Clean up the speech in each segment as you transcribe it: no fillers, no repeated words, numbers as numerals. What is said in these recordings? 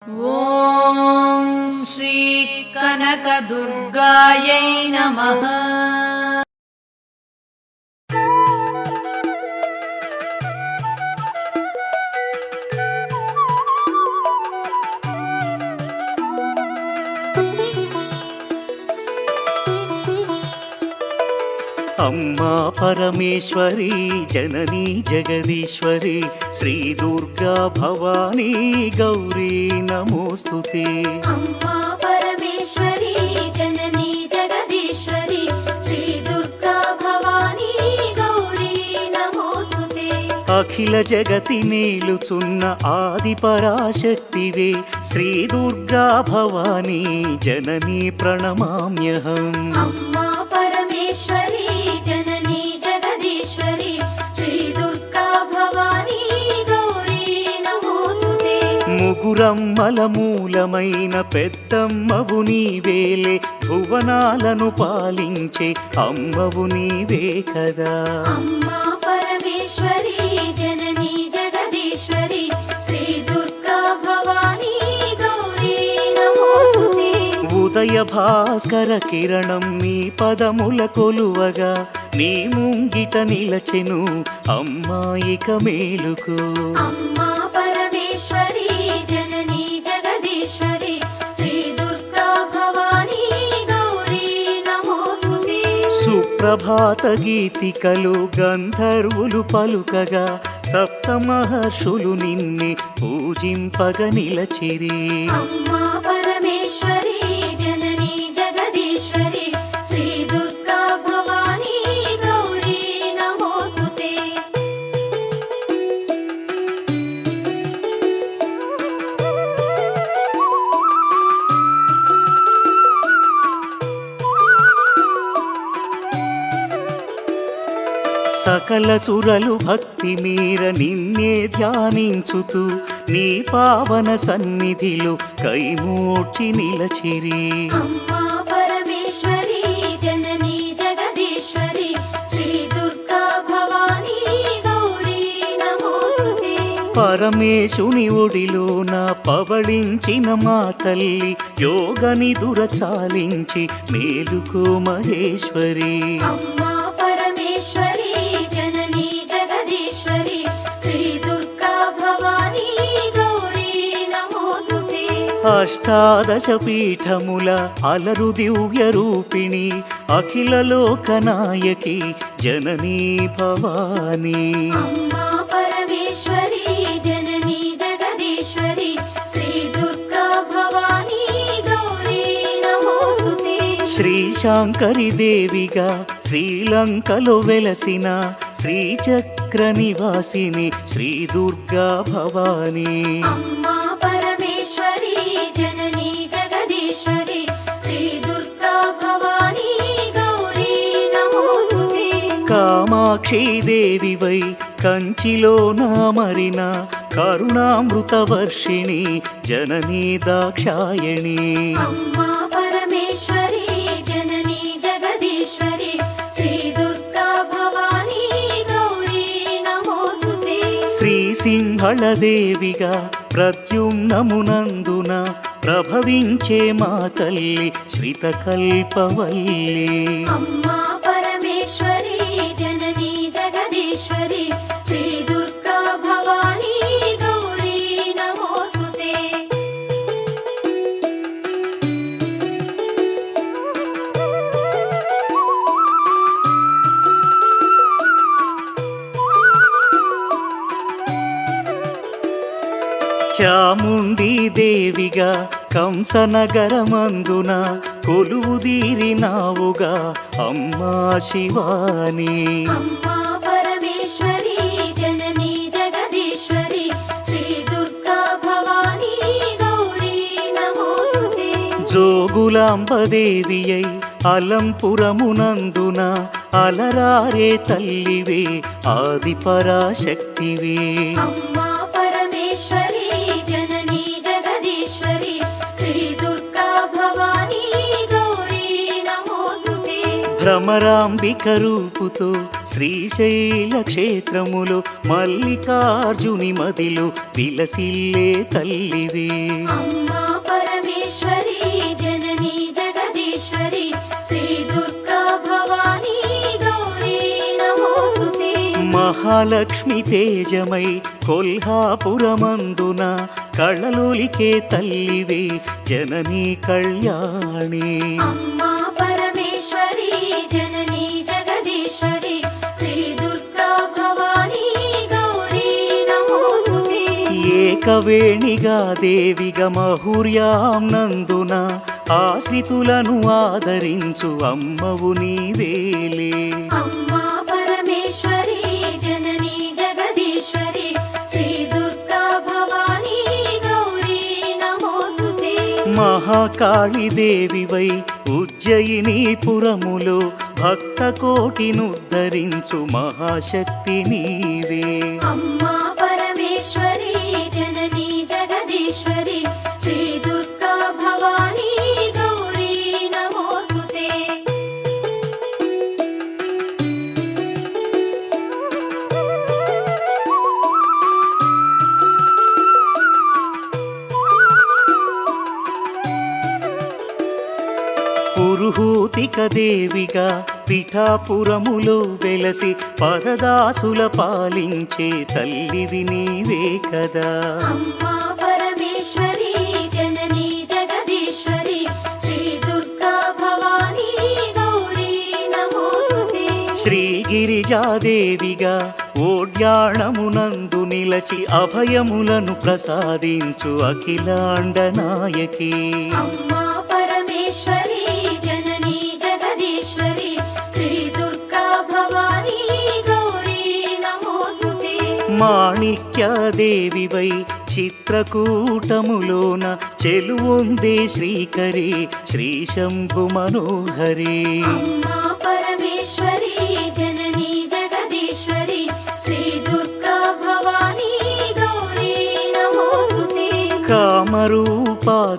ఓం శ్రీ కనకదుర్గాయై నమః. అమ్మా పరమేశ్వరి జననీ జగదీశ్వరి శ్రీ దుర్గా భవానీ గౌరీ నమోస్తుతే. అమ్మా పరమేశ్వరి జననీ జగదీశ్వరి శ్రీ దుర్గా భవానీ గౌరీ నమోస్తుతే. అఖిల జగతి మేలుచున్న ఆది పరాశక్తివే శ్రీ దుర్గా భవానీ జననీ ప్రణమామ్యహం. అమ్మా పరమేశ్వరి జననీ జగదీశ్వరి శ్రీ దుర్గా భవానీ గౌరీ నమోస్తుతే. ముగురమ్మల మూలమైన పెద్దమ్మవు నీవేలే, భువనాలను పాలించే అమ్మవు నీవే కదా. అమ్మా పరమేశ్వరి జననీ జగదీశ్వరి శ్రీ దుర్గా భవానీ గౌరీ నమోస్తుతే. ఉదయ భాస్కర కిరణం నీ పదముల కొలువగా నీ ముంగిట నిలచెను అమ్మాయిక మేలుకు. అమ్మా పరమేశ్వరి జననీ జగదీశ్వరి శ్రీ దుర్గా భవానీ గౌరీ నమోస్తుతే. సుప్రభాత గీతికలు గంధర్వులు పలుకగా సప్త మహర్షులు నిన్నే పూజింపగ నిలచిరి. అమ్మా పరమేశ్వరి జననీ జగదీశ్వరి శ్రీ దుర్గా భవానీ గౌరీ నమోస్తుతే. సకల సురలు భక్తి మీర నిన్నే ధ్యానించుతూ నీ పావన సన్నిధిలో కైమూర్చి నిలచిరి. అమ్మా పరమేశ్వరి జననీ జగదీశ్వరి శ్రీ దుర్గా భవానీ గౌరీ నమోస్తుతే. పరమేశుని ఒడిలోన పవళించిన మా తల్లి యోగని దురచాలించి మేలుకో మహేశ్వరి. అమ్మా పరమేశ్వరి జననీ జగదీశ్వరి శ్రీ దుర్గా భవానీ గౌరీ నమోస్తుతే. అష్టాదశ పీఠముల అలరు దివ్య రూపిణి అఖిల లోకనాయకి జననీ భవానీ. అమ్మా పరమేశ్వరి జననీ జగదీశ్వరి శ్రీ దుర్గా భవానీ గౌరీ నమోస్తుతే. శ్రీ శాంకరి దేవిగా శ్రీలంకలో వెలసిన శ్రీచక్ర నివాసిని శ్రీ దుర్గా భవానీ. అమ్మా పరమేశ్వరి జననీ జగదీశ్వరి శ్రీ దుర్గా భవానీ గౌరీ నమోస్తుతే. కామాక్షి దేవివై కంచిలో నామరిన కరుణామృత వర్షిణి జననీ దాక్షాయణి. అమ్మా పరమేశ్వరి జననీ జగదీశ్వరి శ్రీ దుర్గా భవానీ గౌరీ నమోస్తుతే. శ్రీ సింహళ దేవిగా ప్రద్యుమ్నమునందున ప్రభవించే మా తల్లి శ్రితకల్పవల్లి. అమ్మా పరమేశ్వరి జననీ జగదీశ్వరి శ్రీ దుర్గా భవానీ గౌరీ నమోస్తుతే. చాముండి దేవిగా కంసనగరమందున కొలువుదీరినావుగా అమ్మా శివాని. అమ్మా పరమేశ్వరి జననీ జగదీశ్వరి శ్రీ దుర్గా భవానీ గౌరీ నమోస్తుతే. జోగులాంబదేవియై అలంపురమునందున అలరారే తల్లివే ఆది పరాశక్తివే. అమ్మా పరమేశ్వరి జననీ జగదీశ్వరి శ్రీ దుర్గా భవానీ గౌరీ నమోస్తుతే. భ్రమరాంబిక రూపుతో శ్రీశైల క్షేత్రములో మల్లికార్జుని మదిలో విలసిల్లే తల్లివే. అమ్మ మహాలక్ష్మి తేజమై కొల్హాపురమందున కళలొలికే తల్లివే జననీ కళ్యాణి. అమ్మా పరమేశ్వరి జననీ జగదీశ్వరి శ్రీ దుర్గా భవానీ గౌరీ నమోస్తుతే. ఏకవేణిగా దేవిగా మహుర్యాం నందున ఆశ్రితులను ఆదరించు అమ్మవు నీవేలే. అమ్మా పరమేశ్వరి జననీ జగదీశ్వరి శ్రీ దుర్గా భవానీ గౌరీ నమోస్తుతే. మహాకాళి దేవివై ఉజ్జయినీపురములో భక్త కోటినుద్ధరించు మహాశక్తి నీవే. అమ్మా పరమేశ్వరి జననీ జగదీశ్వరి శ్రీ దుర్గా భవానీ గౌరీ నమోస్తుతే. పురుహూతిక దేవిగా పిఠాపురములో వెలసి పరదాసుల పాలించే తల్లివి నీవే కదా. అమ్మా పరమేశ్వరి జననీ జగదీశ్వరి శ్రీ దుర్గా భవానీ గౌరీ నమోస్తుతే. శ్రీగిరిజాదేవిగా ఓడ్యాణమునందు నిలచి అభయములను ప్రసాదించు అఖిలాండ నాయకి. అమ్మా పరమేశ్వరి జననీ జగదీశ్వరి శ్రీ దుర్గా భవానీ గౌరీ నమోస్తుతే. మాణిక్యదేవివై చిత్రకూటములోన చెలువొందే శ్రీకరి శ్రీ శంభు మనోహరి. అమ్మా పరమేశ్వరి జననీ జగదీశ్వరి శ్రీ దుర్గా భవానీ గౌరీ నమోస్తుతే. కామరూపాదేవిగా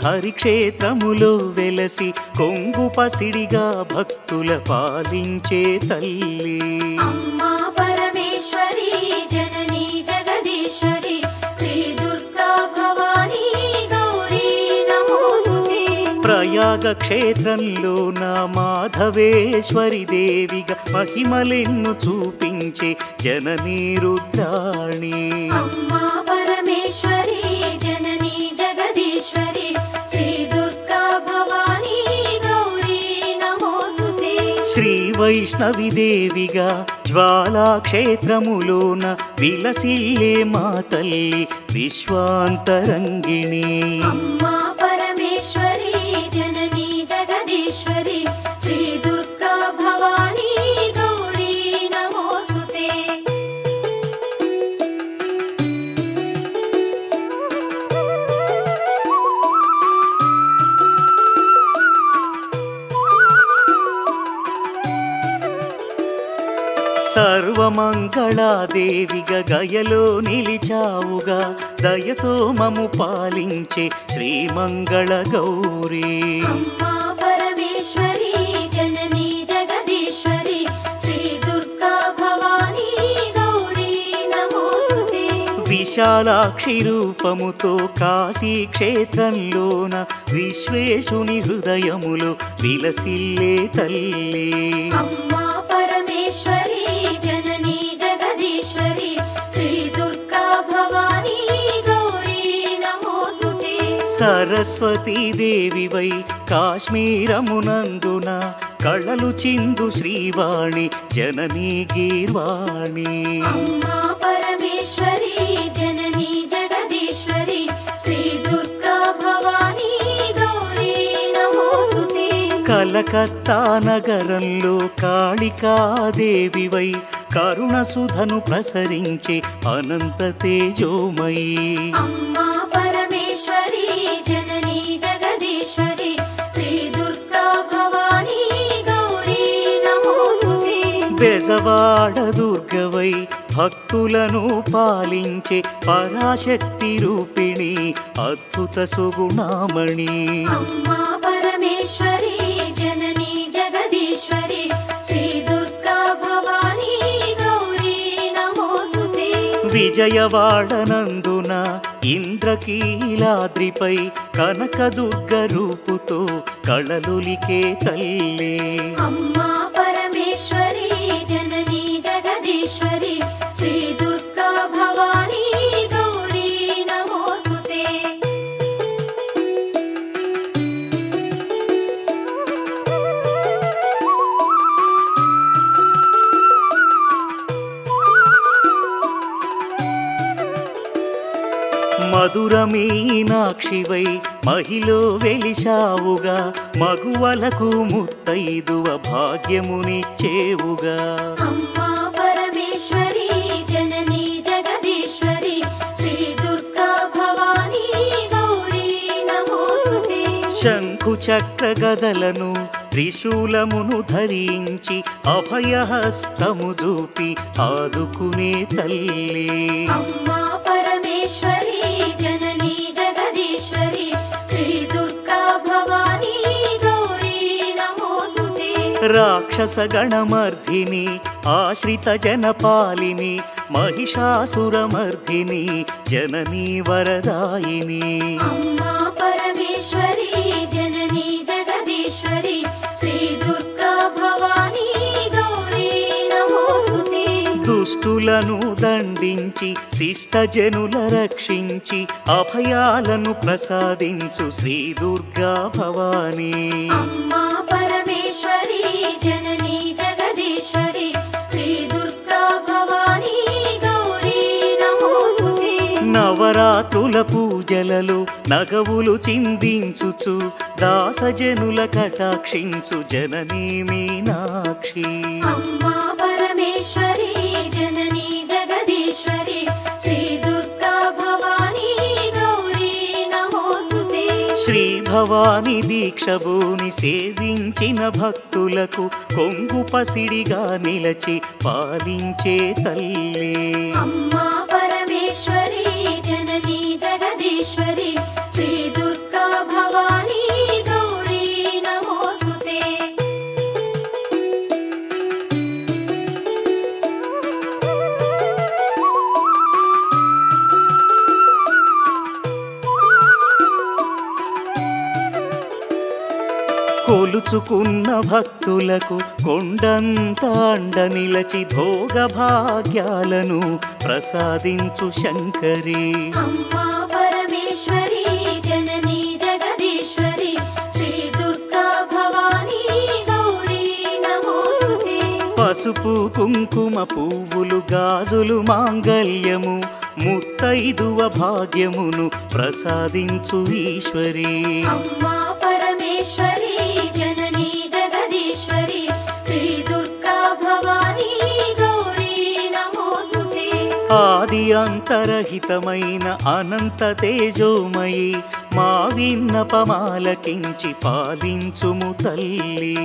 హరిక్షేత్రములో వెలసి కొంగు పసిడిగా భక్తుల పాలించే తల్లి. అమ్మా పరమేశ్వరి జననీ జగదీశ్వరి శ్రీ దుర్గా భవానీ గౌరీ నమోస్తుతే. ప్రయాగ క్షేత్రంలో నా మాధవేశ్వరి దేవిగా మహిమలెన్ను చూపించే జననీ రుద్రాణి. అమ్మా పరమేశ్వరి జననీ జగదీశ్వరి శ్రీ దుర్గా భవానీ గౌరీ నమోస్తుతే. శ్రీ వైష్ణవి దేవిగా జ్వాలా క్షేత్రములోన విలసిల్లే మా తల్లి విశ్వాంతరంగిణి. అమ్మా పరమేశ్వరి జననీ జగదీశ్వరి శ్రీ దుర్గా భవానీ గౌరీ నమోస్తుతే. సర్వమంగళాదేవిగా గయలో నిలిచావుగా దయతో మము పాలించే శ్రీమంగళ గౌరీ. అమ్మా పరమేశ్వరి జననీ జగదీశ్వరి శ్రీ దుర్గా భవానీ గౌరీ నమోస్తుతే. విశాలాక్షి రూపముతో కాశీ క్షేత్రంలోన విశ్వేశుని హృదయములో విలసిల్లే తల్లి. అమ్మా పరమేశ్వరి జననీ జగదీశ్వరి శ్రీ దుర్గా భవానీ గౌరీ నమోస్తుతే. సరస్వతీ దేవివై కాశ్మీరమునందున కళలు చిందు శ్రీవాణి జననీ గీర్వాణి. అమ్మా పరమేశ్వరి జననీ జగదీశ్వరి శ్రీ దుర్గా భవానీ గౌరీ నమోస్తుతే. కలకత్తా నగరంలో కాళికాదేవివై కరుణ సుధను ప్రసరించే అనంత తేజోమయీ. అమ్మా పరమేశ్వరి జననీ జగదీశ్వరి శ్రీ దుర్గా భవానీ గౌరీ నమోస్తుతే. బెజవాడ దుర్గవై భక్తులను పాలించే పరాశక్తి రూపిణి అద్భుత సుగుణామణి. అమ్మా పరమేశ్వరి జననీ జగదీశ్వరి శ్రీ దుర్గా భవానీ గౌరీ నమోస్తుతే. విజయవాడనందున ఇంద్రకీలాద్రిపై కనకదుర్గ రూపుతో కళలులికే తల్లి. అమ్మా పరమేశ్వరి జననీ జగదీశ్వరి మధురమీనాక్షివై మహిలో వెలిశావుగా మగువలకు ముత్తైదువ భాగ్యమునిచ్చేవుగా అమ్మా పరమేశ్వరి జననీ జగదీశ్వరి శ్రీ దుర్గా భవానీ గౌరీ నమోస్తుతే శంఖు చక్ర గదలను త్రిశూలమును ధరించి అభయహస్తము చూపి ఆదుకునే తల్లి అమ్మా పరమేశ్వరి జననీ జగదీశ్వరి శ్రీ దుర్గా భవానీ గౌరీ నమోస్తుతే రాక్షస గణమర్ధిని ఆశ్రిత జనపాలిని మహిషాసురమర్ధిని జననీ వరదాయిని అమ్మా పరమేశ్వరి జననీ జగదీశ్వరి శ్రీ దుర్గా భవానీ గౌరీ నమోస్తుతే దుష్టులను దండించి శిష్టజనుల రక్షించి అభయాలను ప్రసాదించు శ్రీ దుర్గా భవానీ అమ్మా పరమేశ్వరి జననీ జగదీశ్వరి శ్రీ దుర్గా భవానీ గౌరీ నమోస్తుతే నవరాత్రుల పూజలలో నగవులు చిందించుచు దాసజనుల కటాక్షించు జననీ మీనాక్షి అమ్మా పరమేశ్వరి జననీ జగదీశ్వరి శ్రీ దుర్గా భవానీ గౌరీ నమోస్తుతే శ్రీ భవాని దీక్షభూని సేవించిన భక్తులకు కొంగు పసిడిగా నిలచి పాలించే తల్లి అమ్మా పరమేశ్వరి జననీ జగదీశ్వరి శ్రీ దుర్గా భవానీ గౌరీ నమోస్తుతే కొలుచుకున్న భక్తులకు కొండంత అండ నిలచి భోగ భాగ్యాలను ప్రసాదించు శంకరి అమ్మా పరమేశ్వరి జననీ జగదీశ్వరి శ్రీ దుర్గా భవానీ గౌరీ నమోస్తుతే పసుపు కుంకుమ పువ్వులు గాజులు మాంగల్యము ముత్తైదువ భాగ్యమును ప్రసాదించు ఈశ్వరి అమ్మా పరమేశ్వరి జననీ జగదీశ్వరి శ్రీ దుర్గా భవానీ గౌరీ నమోస్తుతే ఆది అంతరహితమైన అనంత తేజోమయి మా విన్నపమాలకించి పాలించుము తల్లి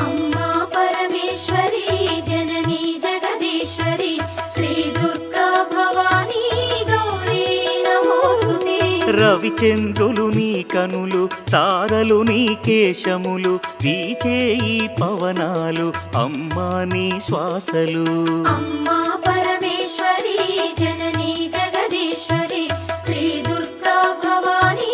అమ్మా పరమేశ్వరి జననీ జగదీశ్వరి శ్రీ దుర్గా భవానీ గౌరీ నమోస్తుతే రవిచంద్రులు నీ కనులు తారలు నీ కేశములు వీచే ఈ పవనాలు అమ్మా నీ శ్వాసలు అమ్మా పరమేశ్వరి జననీ జగదీశ్వరి శ్రీ దుర్గా భవానీ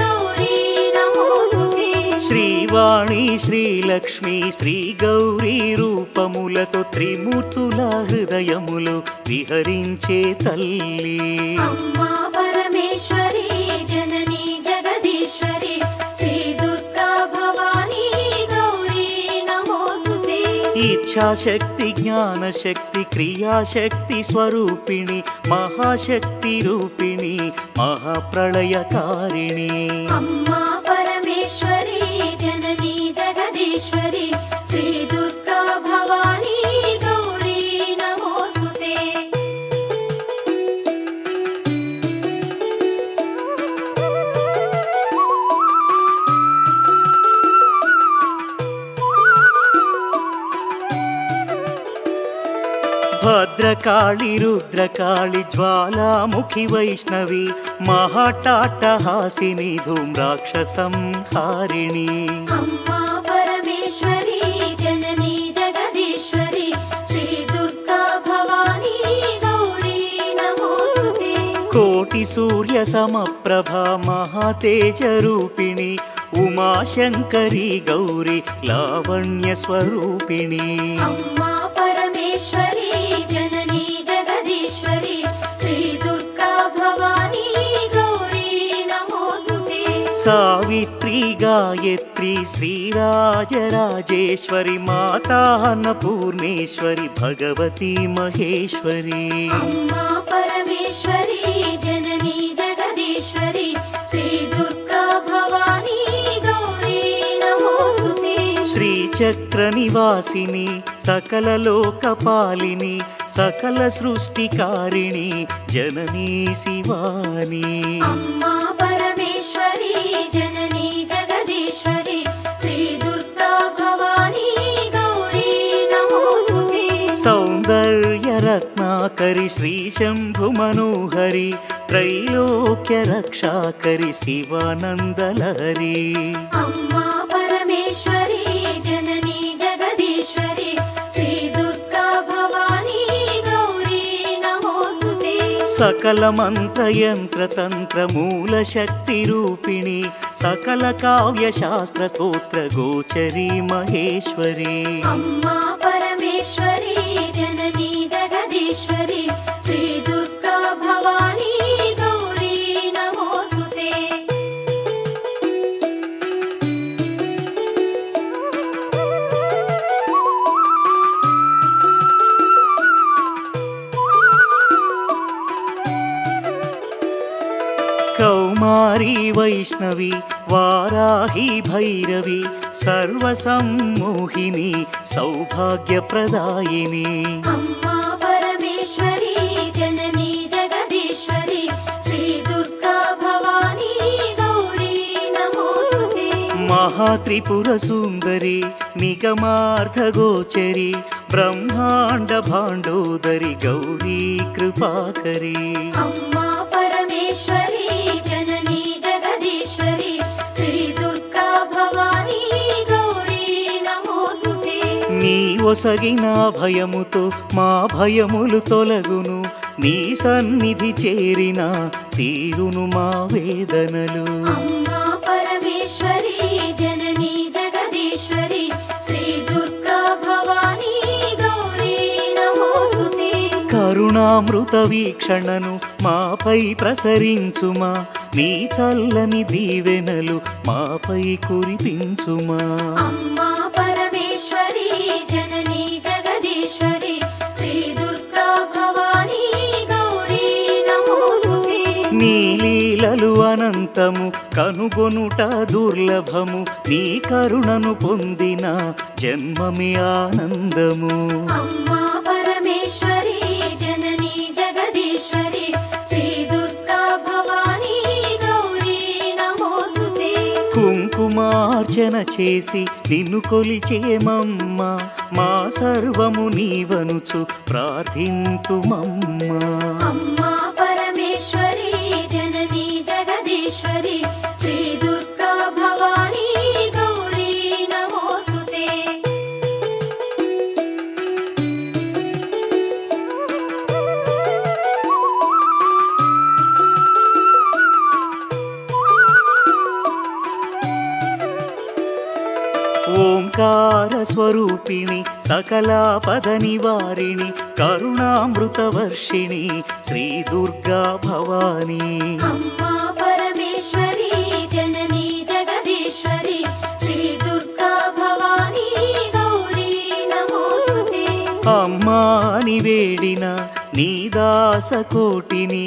గౌరీ నమోస్తుతే శ్రీవాణి శ్రీలక్ష్మి శ్రీ గౌరీ రూపములతో త్రిమూర్తుల హృదయములు విహరించే తల్లి అమ్మా పరమేశ్వరి జననీ జగదీశ్వరి శ్రీ దుర్గా భవానీ గౌరీ నమోస్తుతే ఇచ్ఛాశక్తి జ్ఞానశక్తి క్రియాశక్తి స్వరూపిణి మహాశక్తి రూపిణి మహాప్రళయకారిణి అమ్మా పరమేశ్వరి జననీ జగదీశ్వరి శ్రీ దుర్గా భవానీ గౌరీ నమోస్తుతే భద్రకాళి రుద్రకాళి జ్వాలాముఖి వైష్ణవి మహాటాటహాసిని ధూమ్రాక్షసంహారిణి అమ్మా పరమేశ్వరి జననీ జగదీశ్వరి శ్రీ దుర్గా భవానీ గౌరీ నమోస్తుతే కోటి సూర్య సమప్రభ మహాతేజ రూపిణి ఉమాశంకరి గౌరి లావణ్య స్వరూపిణి అమ్మా పరమేశ్వరి జననీ జగదీశ్వరి శ్రీ దుర్గా భవానీ గౌరీ నమోస్తుతే సావిత్రి గాయత్రి శ్రీరాజరాజేశ్వరి మాతా అన్నపూర్ణేశ్వరి భగవతి మహేశ్వరి అమ్మా పరమేశ్వరి జననీ జగదీశ్వరి శ్రీచక్ర నివాసిని సకల లోకపాలిని సకల సృష్టికారిణి జననీ శివాని అమ్మా పరమేశ్వరి జననీ జగదీశ్వరి శ్రీ దుర్గా భవానీ గౌరీ నమోస్తుతే సౌందర్య రత్నాకరి శ్రీ శంభు మనోహరి త్రైలోక్య రక్షాకరి శివానందలహరి అమ్మా పరమేశ్వరి జననీ జగదీశ్వరి శ్రీ దుర్గా భవానీ గౌరీ నమోస్తుతే సకల మంత్ర యంత్ర తంత్ర మూల శక్తి రూపిణి సకల కావ్య శాస్త్ర స్తోత్ర గోచరి మహేశ్వరి అమ్మా పరమేశ్వరి జననీ జగదీశ్వరి శ్రీ దుర్గా భవానీ గౌరీ నమోస్తుతే కౌమారి వైష్ణవి వారాహి భైరవి సర్వసమ్మోహిని సౌభాగ్యప్రదాయిని అమ్మా పరమేశ్వరి జననీ జగదీశ్వరి శ్రీ దుర్గా భవానీ గౌరీ నమోస్తుతే మహాత్రిపుర సుందరి నిగమార్థగోచరి బ్రహ్మాండ భాండోదరి గౌరీ కృపాకరి అమ్మా పరమేశ్వరి జననీ జగదీశ్వరి శ్రీ దుర్గా భవానీ గౌరీ నమోస్తుతే నీ ఒసగిన భయముతో మా భయములు తొలగును నీ సన్నిధి చేరిన తీరును మా వేదనలు అమ్మా పరమేశ్వరి జననీ జగదీశ్వరి శ్రీ దుర్గా భవానీ గౌరీ నమోస్తుతే కరుణామృత వీక్షణను మాపై ప్రసరించుమా నీ చల్లని దీవెనలు మాపై కురిపించుమా అమ్మా పరమేశ్వరి జననీ జగదీశ్వరి శ్రీ దుర్గా భవానీ గౌరీ నమోస్తుతే నీ లీలలు అనంతము కనుగొనుట దుర్లభము నీ కరుణను పొందిన జన్మమే ఆనందము అమ్మా పరమేశ్వరి జననీ జగదీశ్వరి శ్రీ దుర్గా భవానీ గౌరీ నమోస్తుతే కుంకుమార్చన చేసి నిన్ను కొలిచేమమ్మ మా సర్వము నీవనుచు ప్రార్థింతుమమ్మా అమ్మా పరమేశ్వరి జననీ జగదీశ్వరి శ్రీ దుర్గా భవానీ గౌరీ నమోస్తుతే ఓంకార స్వరూపిణి సకలాపద నివారిణి కరుణామృత వర్షిణి శ్రీ దుర్గా భవానీ అమ్మా పరమేశ్వరి జననీ జగదీశ్వరి శ్రీ దుర్గా భవానీ గౌరీ నమోస్తుతే అమ్మాని వేడిన నీ దాస కోటిని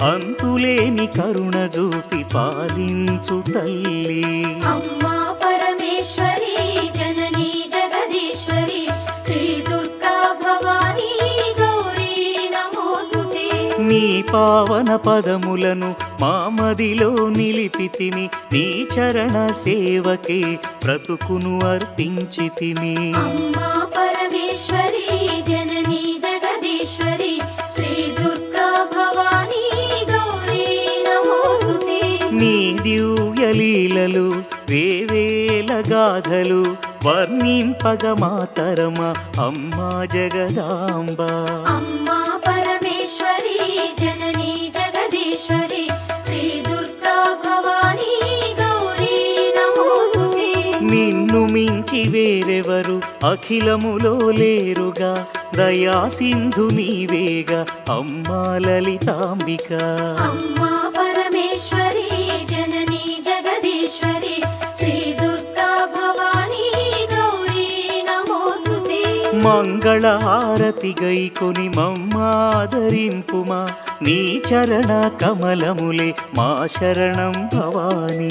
అంతులేని కరుణ చూపి పాలించు తల్లి అమ్మా పరమేశ్వరి జననీ జగదీశ్వరి శ్రీ దుర్గా భవానీ గౌరీ నమోస్తుతే నీ పావన పదములను మా మదిలో నిలిపితిమి నీ చరణ సేవకే బ్రతుకును అర్పించితిమి అమ్మా పరమేశ్వరి జననీ జగదీశ్వరి శ్రీ దుర్గా భవానీ గౌరీ నమోస్తుతే నీ దివ్య లీలలు వేవేల గాథలు వర్ణింపగ మాతరమ అమ్మా జగదాంబ అమ్మా పరమేశ్వరి జననీ జగదీశ్వరి శ్రీ దుర్గా భవానీ గౌరీ నమోస్తుతే నిన్ను మించి వేరెవరు అఖిలములో లేరుగా దయా సింధు నీవేగా అమ్మా లలితాంబిక అమ్మా పరమేశ్వరి జననీ జగదీశ్వరి శ్రీ దుర్గా భవానీ గౌరీ నమోస్తుతే మంగళహారతి గైకొని మమ్మాదరింపుమా నీ చరణ కమలములే మా శరణం భవానీ